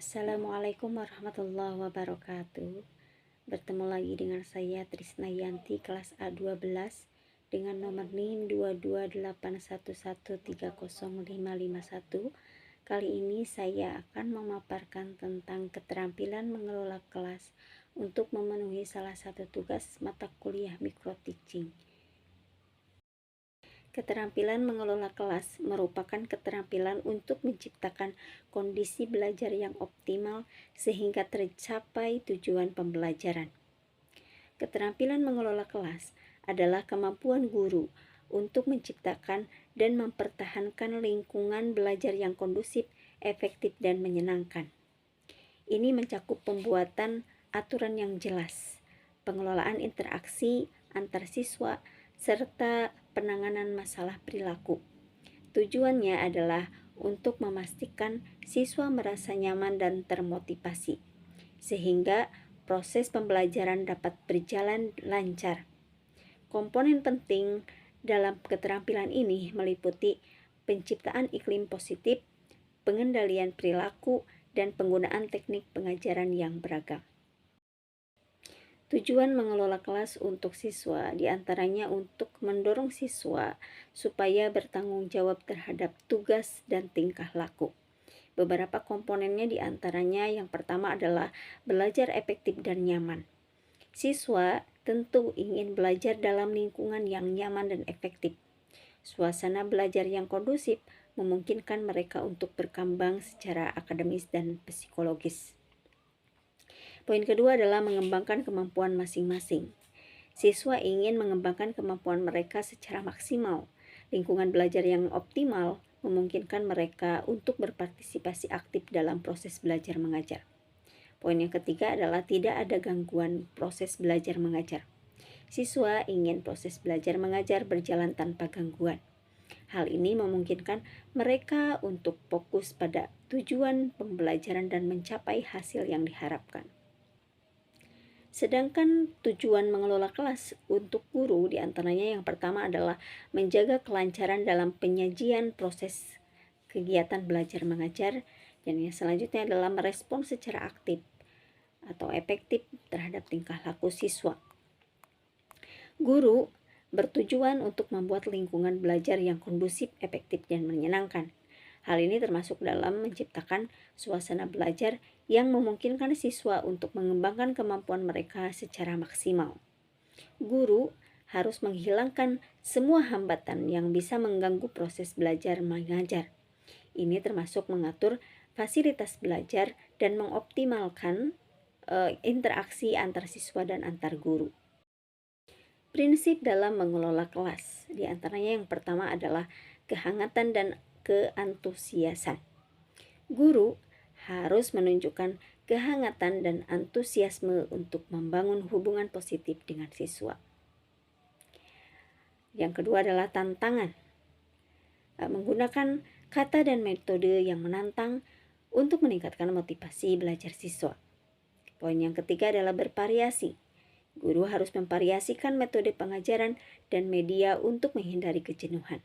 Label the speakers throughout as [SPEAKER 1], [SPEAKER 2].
[SPEAKER 1] Assalamualaikum warahmatullahi wabarakatuh. Bertemu lagi dengan saya Trisna Yanti, kelas A12 dengan nomor NIM 22811300551. Kali ini saya akan memaparkan tentang keterampilan mengelola kelas untuk memenuhi salah satu tugas mata kuliah micro teaching. Keterampilan mengelola kelas merupakan keterampilan untuk menciptakan kondisi belajar yang optimal sehingga tercapai tujuan pembelajaran. Keterampilan mengelola kelas adalah kemampuan guru untuk menciptakan dan mempertahankan lingkungan belajar yang kondusif, efektif, dan menyenangkan. Ini mencakup pembuatan aturan yang jelas, pengelolaan interaksi antar siswa, serta penanganan masalah perilaku. Tujuannya adalah untuk memastikan siswa merasa nyaman dan termotivasi, sehingga proses pembelajaran dapat berjalan lancar. Komponen penting dalam keterampilan ini meliputi penciptaan iklim positif, pengendalian perilaku, dan penggunaan teknik pengajaran yang beragam. Tujuan mengelola kelas untuk siswa diantaranya untuk mendorong siswa supaya bertanggung jawab terhadap tugas dan tingkah laku. Beberapa komponennya diantaranya yang pertama adalah belajar efektif dan nyaman. Siswa tentu ingin belajar dalam lingkungan yang nyaman dan efektif. Suasana belajar yang kondusif memungkinkan mereka untuk berkembang secara akademis dan psikologis. Poin kedua adalah mengembangkan kemampuan masing-masing. Siswa ingin mengembangkan kemampuan mereka secara maksimal. Lingkungan belajar yang optimal memungkinkan mereka untuk berpartisipasi aktif dalam proses belajar mengajar. Poin yang ketiga adalah tidak ada gangguan proses belajar mengajar. Siswa ingin proses belajar mengajar berjalan tanpa gangguan. Hal ini memungkinkan mereka untuk fokus pada tujuan pembelajaran dan mencapai hasil yang diharapkan. Sedangkan tujuan mengelola kelas untuk guru diantaranya yang pertama adalah menjaga kelancaran dalam penyajian proses kegiatan belajar mengajar, dan yang selanjutnya adalah merespon secara aktif atau efektif terhadap tingkah laku siswa. Guru bertujuan untuk membuat lingkungan belajar yang kondusif, efektif, dan menyenangkan. Hal ini termasuk dalam menciptakan suasana belajar yang memungkinkan siswa untuk mengembangkan kemampuan mereka secara maksimal. Guru harus menghilangkan semua hambatan yang bisa mengganggu proses belajar mengajar. Ini termasuk mengatur fasilitas belajar dan mengoptimalkan interaksi antar siswa dan antar guru. Prinsip dalam mengelola kelas, diantaranya yang pertama adalah kehangatan dan keantusiasan. Guru harus menunjukkan kehangatan dan antusiasme untuk membangun hubungan positif dengan siswa. Yang kedua adalah tantangan. Menggunakan kata dan metode yang menantang untuk meningkatkan motivasi belajar siswa. Poin yang ketiga adalah bervariasi. Guru harus memvariasikan metode pengajaran dan media untuk menghindari kejenuhan.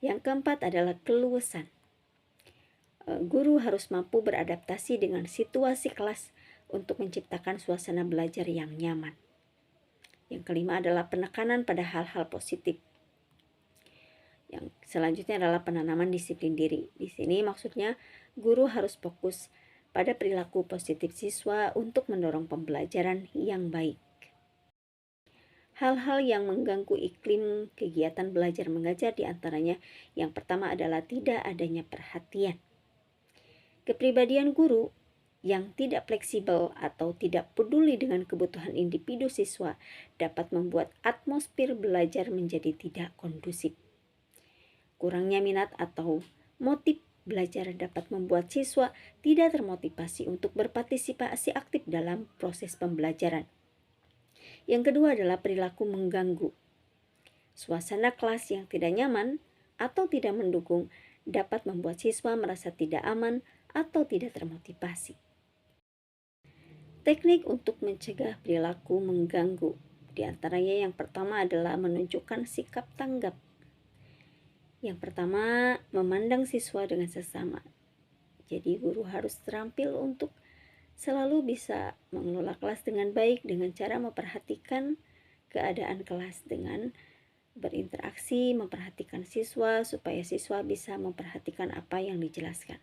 [SPEAKER 1] Yang keempat adalah keluasan. Guru harus mampu beradaptasi dengan situasi kelas untuk menciptakan suasana belajar yang nyaman. Yang kelima adalah penekanan pada hal-hal positif. Yang selanjutnya adalah penanaman disiplin diri. Di sini maksudnya guru harus fokus pada perilaku positif siswa untuk mendorong pembelajaran yang baik. Hal-hal yang mengganggu iklim kegiatan belajar mengajar diantaranya yang pertama adalah tidak adanya perhatian. Kepribadian guru yang tidak fleksibel atau tidak peduli dengan kebutuhan individu siswa dapat membuat atmosfer belajar menjadi tidak kondusif. Kurangnya minat atau motif belajar dapat membuat siswa tidak termotivasi untuk berpartisipasi aktif dalam proses pembelajaran. Yang kedua adalah perilaku mengganggu. Suasana kelas yang tidak nyaman atau tidak mendukung dapat membuat siswa merasa tidak aman atau tidak termotivasi. Teknik untuk mencegah perilaku mengganggu, diantaranya yang pertama adalah menunjukkan sikap tanggap. Yang pertama, memandang siswa dengan sesama. Jadi guru harus terampil untuk selalu bisa mengelola kelas dengan baik dengan cara memperhatikan keadaan kelas dengan berinteraksi, memperhatikan siswa supaya siswa bisa memperhatikan apa yang dijelaskan.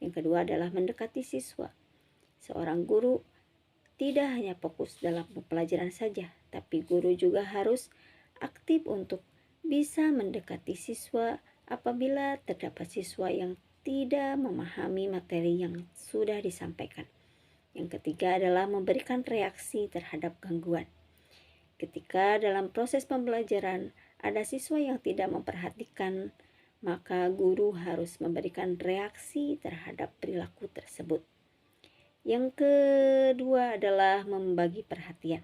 [SPEAKER 1] Yang kedua adalah mendekati siswa. Seorang guru tidak hanya fokus dalam pelajaran saja, tapi guru juga harus aktif untuk bisa mendekati siswa apabila terdapat siswa yang tidak memahami materi yang sudah disampaikan. Yang ketiga adalah memberikan reaksi terhadap gangguan. Ketika dalam proses pembelajaran ada siswa yang tidak memperhatikan, maka guru harus memberikan reaksi terhadap perilaku tersebut. Yang kedua adalah membagi perhatian,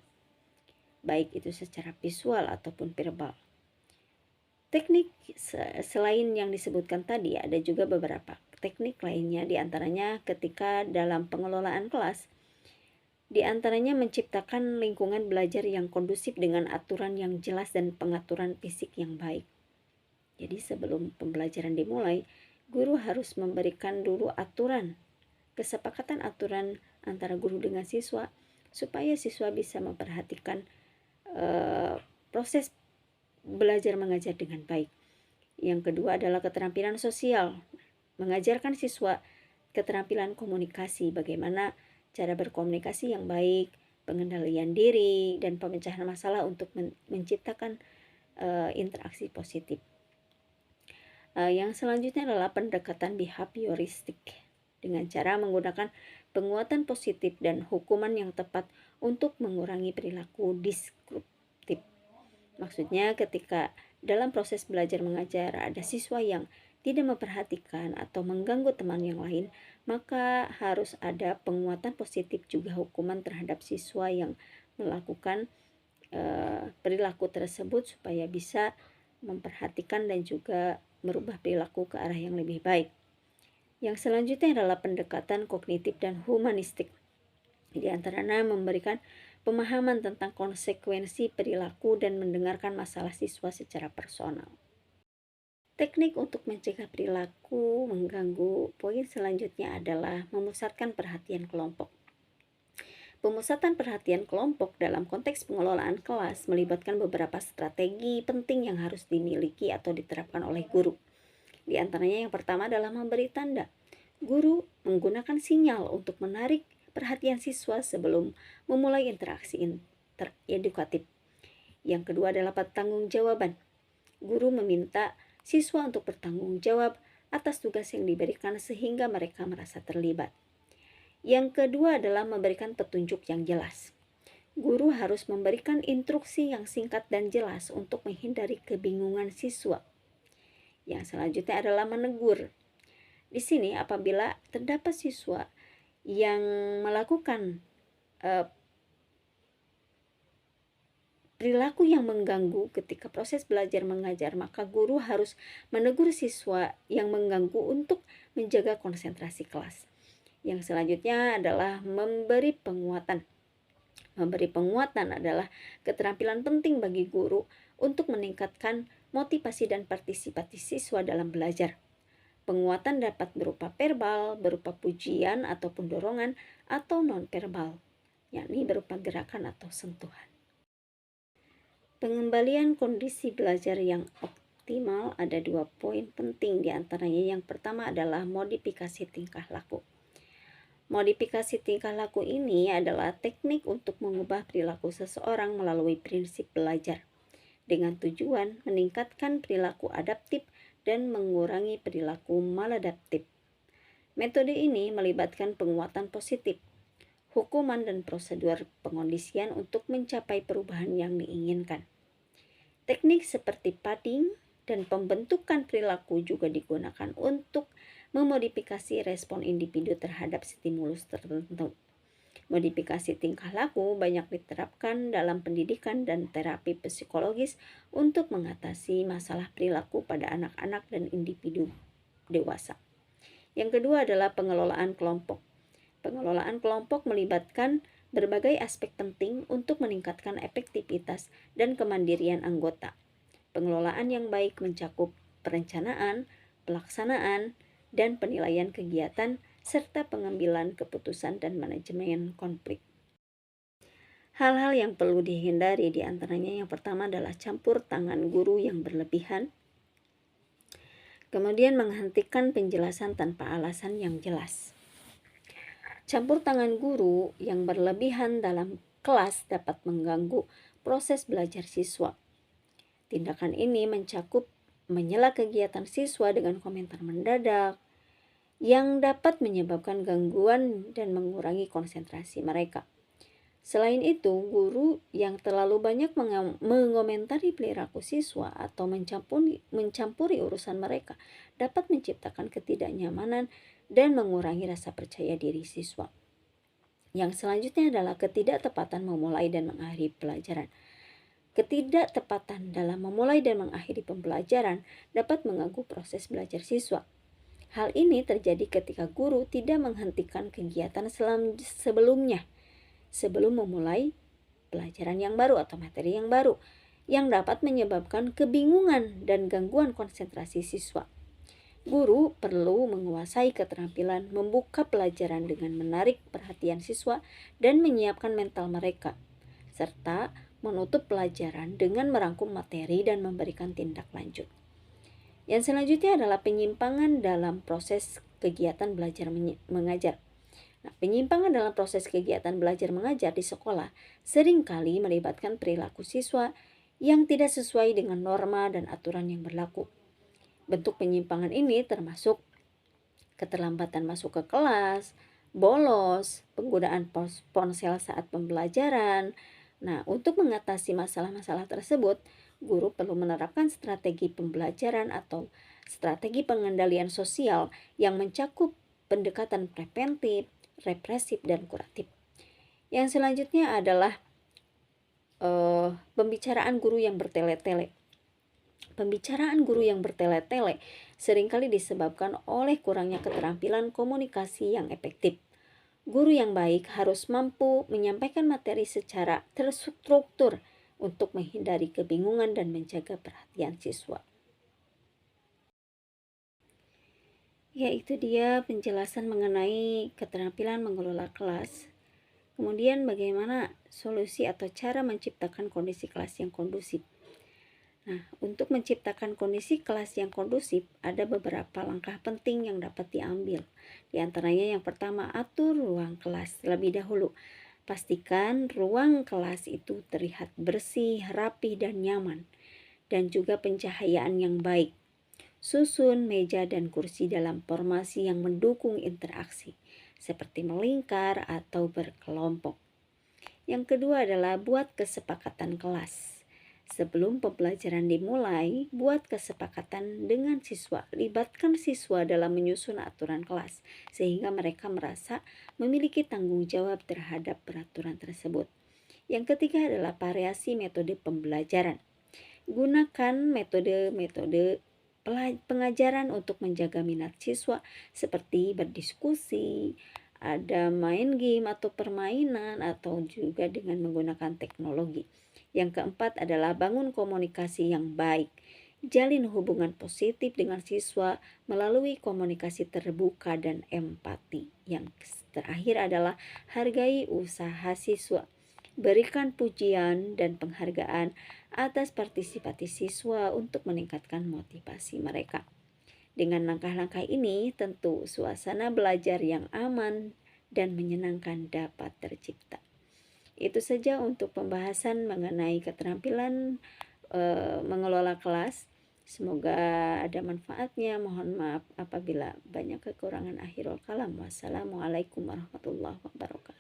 [SPEAKER 1] baik itu secara visual ataupun verbal. Teknik selain yang disebutkan tadi, ada juga beberapa teknik lainnya, diantaranya ketika dalam pengelolaan kelas, diantaranya menciptakan lingkungan belajar yang kondusif dengan aturan yang jelas dan pengaturan fisik yang baik. Jadi sebelum pembelajaran dimulai, guru harus memberikan dulu kesepakatan aturan antara guru dengan siswa, supaya siswa bisa memperhatikan proses belajar mengajar dengan baik. Yang kedua adalah keterampilan sosial, mengajarkan siswa keterampilan komunikasi, bagaimana cara berkomunikasi yang baik, pengendalian diri, dan pemecahan masalah untuk menciptakan interaksi positif. Yang selanjutnya adalah pendekatan behavioristik, dengan cara menggunakan penguatan positif dan hukuman yang tepat untuk mengurangi perilaku disruptif. Maksudnya ketika dalam proses belajar mengajar ada siswa yang tidak memperhatikan atau mengganggu teman yang lain, maka harus ada penguatan positif juga hukuman terhadap siswa yang melakukan perilaku tersebut supaya bisa memperhatikan dan juga merubah perilaku ke arah yang lebih baik. Yang selanjutnya adalah pendekatan kognitif dan humanistik. Di antaranya memberikan pemahaman tentang konsekuensi perilaku dan mendengarkan masalah siswa secara personal. Teknik untuk mencegah perilaku mengganggu, poin selanjutnya adalah memusatkan perhatian kelompok. Pemusatan perhatian kelompok dalam konteks pengelolaan kelas melibatkan beberapa strategi penting yang harus dimiliki atau diterapkan oleh guru. Di antaranya yang pertama adalah memberi tanda. Guru menggunakan sinyal untuk menarik perhatian siswa sebelum memulai interaksi edukatif. Yang kedua adalah pertanggungjawaban. Guru meminta siswa untuk bertanggung jawab atas tugas yang diberikan sehingga mereka merasa terlibat. Yang kedua adalah memberikan petunjuk yang jelas. Guru harus memberikan instruksi yang singkat dan jelas untuk menghindari kebingungan siswa. Yang selanjutnya adalah menegur. Di sini apabila terdapat siswa yang melakukan perilaku yang mengganggu ketika proses belajar mengajar, maka guru harus menegur siswa yang mengganggu untuk menjaga konsentrasi kelas. Yang selanjutnya adalah memberi penguatan. Memberi penguatan adalah keterampilan penting bagi guru untuk meningkatkan motivasi dan partisipasi siswa dalam belajar. Penguatan dapat berupa verbal, berupa pujian ataupun dorongan, atau non-verbal, yakni berupa gerakan atau sentuhan. Pengembalian kondisi belajar yang optimal ada 2 poin penting, diantaranya yang pertama adalah modifikasi tingkah laku. Modifikasi tingkah laku ini adalah teknik untuk mengubah perilaku seseorang melalui prinsip belajar, dengan tujuan meningkatkan perilaku adaptif dan mengurangi perilaku maladaptif. Metode ini melibatkan penguatan positif, hukuman dan prosedur pengondisian untuk mencapai perubahan yang diinginkan. Teknik seperti padding dan pembentukan perilaku juga digunakan untuk memodifikasi respon individu terhadap stimulus tertentu. Modifikasi tingkah laku banyak diterapkan dalam pendidikan dan terapi psikologis untuk mengatasi masalah perilaku pada anak-anak dan individu dewasa. Yang kedua adalah pengelolaan kelompok. Pengelolaan kelompok melibatkan berbagai aspek penting untuk meningkatkan efektivitas dan kemandirian anggota. Pengelolaan yang baik mencakup perencanaan, pelaksanaan, dan penilaian kegiatan, serta pengambilan keputusan dan manajemen konflik. Hal-hal yang perlu dihindari diantaranya yang pertama adalah campur tangan guru yang berlebihan, kemudian menghentikan penjelasan tanpa alasan yang jelas. Campur tangan guru yang berlebihan dalam kelas dapat mengganggu proses belajar siswa. Tindakan ini mencakup menyela kegiatan siswa dengan komentar mendadak yang dapat menyebabkan gangguan dan mengurangi konsentrasi mereka. Selain itu, guru yang terlalu banyak mengomentari perilaku siswa atau mencampuri urusan mereka dapat menciptakan ketidaknyamanan dan mengurangi rasa percaya diri siswa. Yang selanjutnya adalah ketidaktepatan memulai dan mengakhiri pelajaran. Ketidaktepatan dalam memulai dan mengakhiri pembelajaran dapat mengganggu proses belajar siswa. Hal ini terjadi ketika guru tidak menghentikan kegiatan sebelumnya sebelum memulai pelajaran yang baru atau materi yang baru, yang dapat menyebabkan kebingungan dan gangguan konsentrasi siswa. Guru perlu menguasai keterampilan membuka pelajaran dengan menarik perhatian siswa dan menyiapkan mental mereka, serta menutup pelajaran dengan merangkum materi dan memberikan tindak lanjut. Yang selanjutnya adalah penyimpangan dalam proses kegiatan belajar mengajar. Nah, penyimpangan dalam proses kegiatan belajar mengajar di sekolah seringkali melibatkan perilaku siswa yang tidak sesuai dengan norma dan aturan yang berlaku. Bentuk penyimpangan ini termasuk keterlambatan masuk ke kelas, bolos, penggunaan ponsel saat pembelajaran. Nah, untuk mengatasi masalah-masalah tersebut, guru perlu menerapkan strategi pembelajaran atau strategi pengendalian sosial yang mencakup pendekatan preventif, represif, dan kuratif. Yang selanjutnya adalah pembicaraan guru yang bertele-tele. Pembicaraan guru yang bertele-tele seringkali disebabkan oleh kurangnya keterampilan komunikasi yang efektif. Guru yang baik harus mampu menyampaikan materi secara terstruktur untuk menghindari kebingungan dan menjaga perhatian siswa. Ya, itu dia penjelasan mengenai keterampilan mengelola kelas. Kemudian bagaimana solusi atau cara menciptakan kondisi kelas yang kondusif. Nah, untuk menciptakan kondisi kelas yang kondusif, ada beberapa langkah penting yang dapat diambil. Di antaranya yang pertama, atur ruang kelas terlebih dahulu. Pastikan ruang kelas itu terlihat bersih, rapi, dan nyaman, dan juga pencahayaan yang baik. Susun meja dan kursi dalam formasi yang mendukung interaksi, seperti melingkar atau berkelompok. Yang kedua adalah buat kesepakatan kelas. Sebelum pembelajaran dimulai, buat kesepakatan dengan siswa. Libatkan siswa dalam menyusun aturan kelas, sehingga mereka merasa memiliki tanggung jawab terhadap peraturan tersebut. Yang ketiga adalah variasi metode pembelajaran. Gunakan metode pengajaran untuk menjaga minat siswa seperti berdiskusi, ada main game atau permainan, atau juga dengan menggunakan teknologi. Yang keempat adalah bangun komunikasi yang baik. Jalin hubungan positif dengan siswa melalui komunikasi terbuka dan empati. Yang terakhir adalah hargai usaha siswa. Berikan pujian dan penghargaan atas partisipasi siswa untuk meningkatkan motivasi mereka. Dengan langkah-langkah ini, tentu suasana belajar yang aman dan menyenangkan dapat tercipta. Itu saja untuk pembahasan mengenai keterampilan mengelola kelas. Semoga ada manfaatnya. Mohon maaf apabila banyak kekurangan. Akhirul kalam. Wassalamualaikum warahmatullahi wabarakatuh.